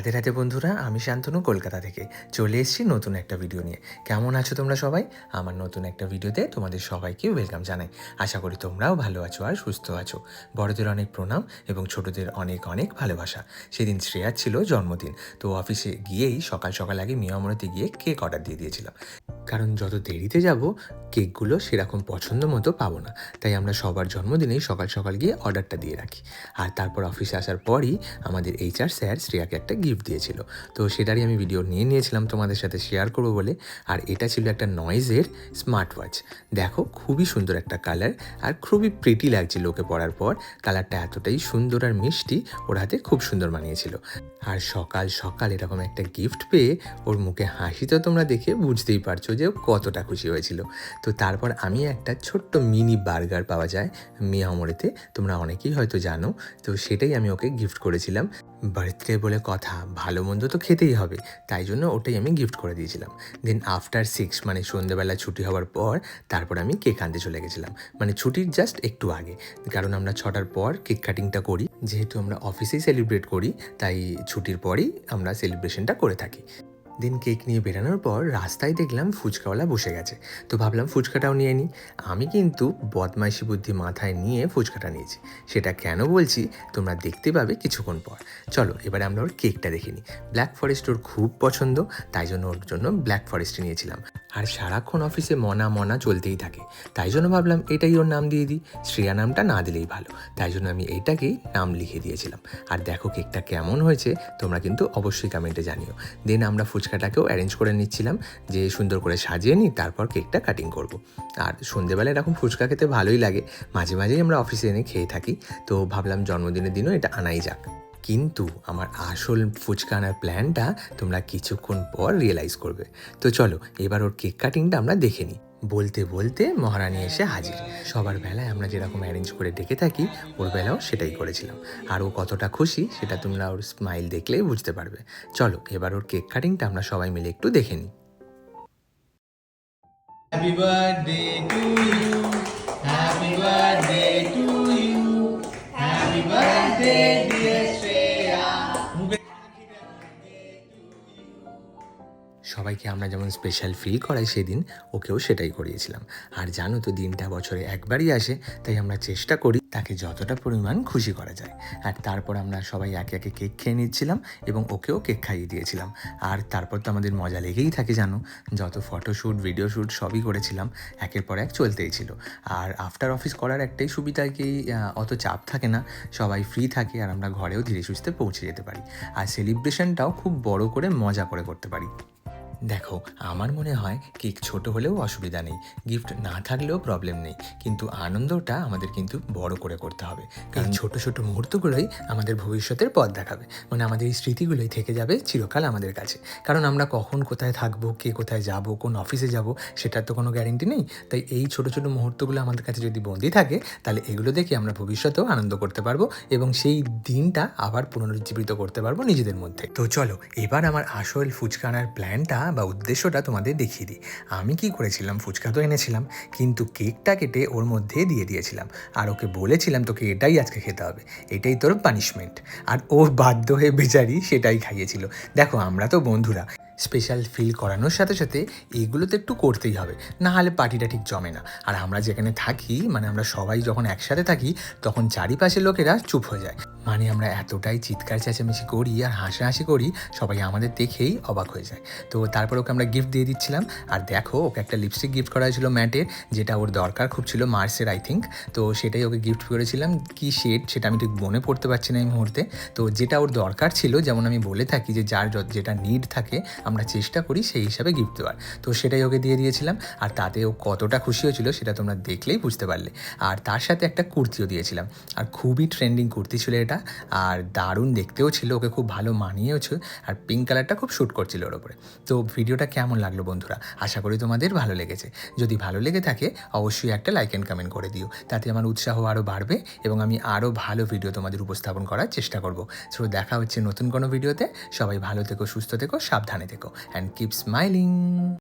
রাধে রাধে বন্ধুরা, আমি শান্তনু কলকাতা থেকে চলে এসেছি নতুন একটা ভিডিও নিয়ে। কেমন আছো তোমরা সবাই? আমার নতুন একটা ভিডিওতে তোমাদের সবাইকে ওয়েলকাম জানাই। আশা করি তোমরাও ভালো আছো আর সুস্থ আছো। বড়দের অনেক প্রণাম এবং ছোটদের অনেক অনেক ভালোবাসা। সেদিন শ্রেয়ার ছিল জন্মদিন, তো অফিসে গিয়েই সকাল সকাল আগে মিয়ামরতে গিয়ে কেক অর্ডার দিয়ে দিয়েছিলাম, কারণ যত দেরিতে যাব কেকগুলো সেরকম পছন্দ মতো পাবো না। তাই আমরা সবার জন্মদিনেই সকাল সকাল গিয়ে অর্ডারটা দিয়ে রাখি। আর তারপর অফিসে আসার পরই আমাদের HR স্যার শ্রেয়াকে একটা গিফট দিয়েছিল, তো সেটারই আমি ভিডিও নিয়েছিলাম তোমাদের সাথে শেয়ার করবো বলে। আর এটা ছিল একটা নয়েজের স্মার্ট ওয়াচ। দেখো, খুবই সুন্দর একটা কালার আর খুবই প্রিটি লাগছিল ওকে পরার পর। কালারটা এতটাই সুন্দর আর মিষ্টি, ওর হাতে খুব সুন্দর মানিয়েছিল। আর সকাল সকাল এরকম একটা গিফট পেয়ে ওর মুখে হাসি তো তোমরা দেখে বুঝতেই পারছো যে ও কতটা খুশি হয়েছিল। তো তারপর আমি একটা ছোট্ট মিনি বার্গার পাওয়া যায় মিয়ামরেতে, তোমরা অনেকেই হয়তো জানো, তো সেটাই আমি ওকে গিফট করেছিলাম। বার্থডে বলে কথা, ভালো মন্দ তো খেতেই হবে, তাই জন্য ওটাই আমি গিফট করে দিয়েছিলাম। দেন আফটার 6 মানে সন্ধ্যেবেলা ছুটি হওয়ার পর তারপর আমি কেক আনতে চলে গেছিলাম, মানে ছুটির জাস্ট একটু আগে, কারণ আমরা 6টার পর কেক কাটিংটা করি। যেহেতু আমরা অফিসেই সেলিব্রেট করি, তাই ছুটির পরই আমরা সেলিব্রেশনটা করে থাকি। দিন কেক নিয়ে বেরানোর পর রাস্তায় দেখলাম ফুচকাওয়ালা বসে গেছে, তো ভাবলাম ফুচকাটাও নিয়ে নিই। আমি কিন্তু বদমাইশি বুদ্ধি মাথায় নিয়ে ফুচকাটা নিয়েছি। সেটা কেন বলছি তোমরা দেখতে পাবে কিছুক্ষণ পর। চলো এবারে আমরা ওর কেকটা দেখে নিই। ব্ল্যাক ফরেস্ট ওর খুব পছন্দ, তাই জন্য ওর জন্য ব্ল্যাক ফরেস্ট নিয়েছিলাম। আর সারাক্ষণ অফিসে মনা মনা চলতেই থাকে, তাই জন্য ভাবলাম এটাই ওর নাম দিয়ে দিই। শ্রেয়া নামটা না দিলেই ভালো, তাই জন্য আমি এইটাকেই নাম লিখে দিয়েছিলাম। আর দেখো কেকটা কেমন হয়েছে তোমরা কিন্তু অবশ্যই কমেন্টে জানিও। দেন আমরা ফুচকাটাকেও অ্যারেঞ্জ করে নিচ্ছিলাম যে সুন্দর করে সাজিয়ে নিই, তারপর কেকটা কাটিং করব। আর সন্ধেবেলা এরকম ফুচকা খেতে ভালোই লাগে, মাঝে মাঝেই আমরা অফিসে এনে খেয়ে থাকি, তো ভাবলাম জন্মদিনের দিনও এটা আনাই যাক। কিন্তু আমার আসল ফুচকা আনার প্ল্যানটা তোমরা কিছুক্ষণ পর রিয়েলাইজ করবে। তো চলো এবার ওর কেক কাটিংটা আমরা দেখে নিই। বলতে বলতে মহারানী এসে হাজির। সবার বেলায় আমরা যেরকম অ্যারেঞ্জ করে ডেকে থাকি, ওর বেলাও সেটাই করেছিলাম। আর ও কতটা খুশি সেটা তোমরা ওর স্মাইল দেখলেই বুঝতে পারবে। চলো এবার ওর কেক কাটিংটা আমরা সবাই মিলে একটু দেখে নিই। Happy birthday to you. Happy birthday to you. Happy birthday, dear Shreya. সবাইকে আমরা যেমন স্পেশাল ফিল করাই সেদিন, ওকেও সেটাই করিয়েছিলাম। আর জানো তো দিনটা বছরে একবারই আসে, তাই আমরা চেষ্টা করি তাকে যতটা পরিমাণ খুশি করা যায়। আর তারপর আমরা সবাই একে একে কেক খেয়ে নিচ্ছিলাম এবং ওকেও কেক খাইয়ে দিয়েছিলাম। আর তারপর তো আমাদের মজা লেগেই থাকে জানো, যত ফটোশ্যুট ভিডিও শ্যুট সবই করেছিলাম, একের পর এক চলতেই ছিল। আর আফটার অফিস করার একটাই সুবিধা কি, অত চাপ থাকে না, সবাই ফ্রি থাকে আর আমরা ঘরেও ধীরে সুস্থে পৌঁছে যেতে পারি। আর সেলিব্রেশনটাও খুব বড় করে মজা করে করতে পারি। দেখো, আমার মনে হয় কেক ছোট হলেও অসুবিধা নেই, গিফট না থাকলেও প্রবলেম নেই, কিন্তু আনন্দটা আমাদের কিন্তু বড় করে করতে হবে। কারণ ছোট ছোট মুহূর্তগুলোই আমাদের ভবিষ্যতের পথ দেখাবে, মানে আমাদের এই স্মৃতিগুলোই থেকে যাবে চিরকাল আমাদের কাছে। কারণ আমরা কখন কোথায় থাকবো, কে কোথায় যাব, কোন অফিসে যাব, সেটার তো কোনো গ্যারেন্টি নেই। তাই এই ছোট ছোট মুহূর্তগুলো আমাদের কাছে যদি বন্দি থাকে, তাহলে এগুলো দেখে আমরা ভবিষ্যতেও আনন্দ করতে পারবো এবং সেই দিনটা আবার পুনরুজ্জীবিত করতে পারবো নিজেদের মধ্যে। তো চলো এবার আমার আসল ফুচকা আনার প্ল্যানটা বা উদ্দেশ্যটা তোমাদের দেখিয়ে দিই। আমি কি করেছিলাম, ফুচকা তো এনেছিলাম, কিন্তু কেকটা কেটে ওর মধ্যে দিয়ে দিয়েছিলাম। আর ওকে বলেছিলাম তোকে এটাই আজকে খেতে হবে, এটাই তোর পানিশমেন্ট। আর ও বাধ্য হয়ে বেচারি সেটাই খাইয়েছিল। দেখো, আমরা তো বন্ধুরা, স্পেশাল ফিল করানোর সাথে সাথে এইগুলো তো একটু করতেই হবে, না হলে পার্টিটা ঠিক জমে না। আর আমরা যেখানে থাকি, মানে আমরা সবাই যখন একসাথে থাকি, তখন চারিপাশের লোকেরা চুপ হয়ে যায়। মানে আমরা এতটাই চিৎকার চেঁচামেচি করি আর হাসাহাসি করি, সবাই আমাদের দেখেই অবাক হয়ে যায়। তো তারপর ওকে আমরা গিফট দিয়ে দিচ্ছিলাম। আর দেখো, ওকে একটা লিপস্টিক গিফট করা হয়েছিল ম্যাটের, যেটা ওর দরকার খুব ছিল, মার্সের আই থিঙ্ক। তো সেটাই ওকে গিফট করেছিলাম। কি শেড সেটা আমি ঠিক মনে পড়তে পারছি না এই মুহূর্তে। তো যেটা ওর দরকার ছিল, যেমন আমি বলে থাকি যে যার যেটা নিড থাকে আমরা চেষ্টা করি সেই হিসাবে গিফট দেওয়ার, তো সেটাই ওকে দিয়ে দিয়েছিলাম। আর তাতে ও কতটা খুশি হয়েছিল সেটা তোমরা দেখলেই বুঝতে পারলে। আর তার সাথে একটা কুর্তিও দিয়েছিলাম, আর খুবই ট্রেন্ডিং কুর্তি ছিল এটা, আর দারুণ দেখতেও ছিল, ওকে খুব ভালো মানিয়েওছে। আর পিঙ্ক কালারটা খুব শ্যুট করছিল ওর ওপরে। তো ভিডিওটা কেমন লাগলো বন্ধুরা? আশা করি তোমাদের ভালো লেগেছে। যদি ভালো লেগে থাকে অবশ্যই একটা লাইক অ্যান্ড কমেন্ট করে দিও, তাতে আমার উৎসাহ আরও বাড়বে এবং আমি আরও ভালো ভিডিও তোমাদের উপস্থাপন করার চেষ্টা করব। সো দেখা হচ্ছে নতুন কোনো ভিডিওতে। সবাই ভালো থেকো, সুস্থ থেকো, সাবধানে থেকো, অ্যান্ড কিপ স্মাইলিং।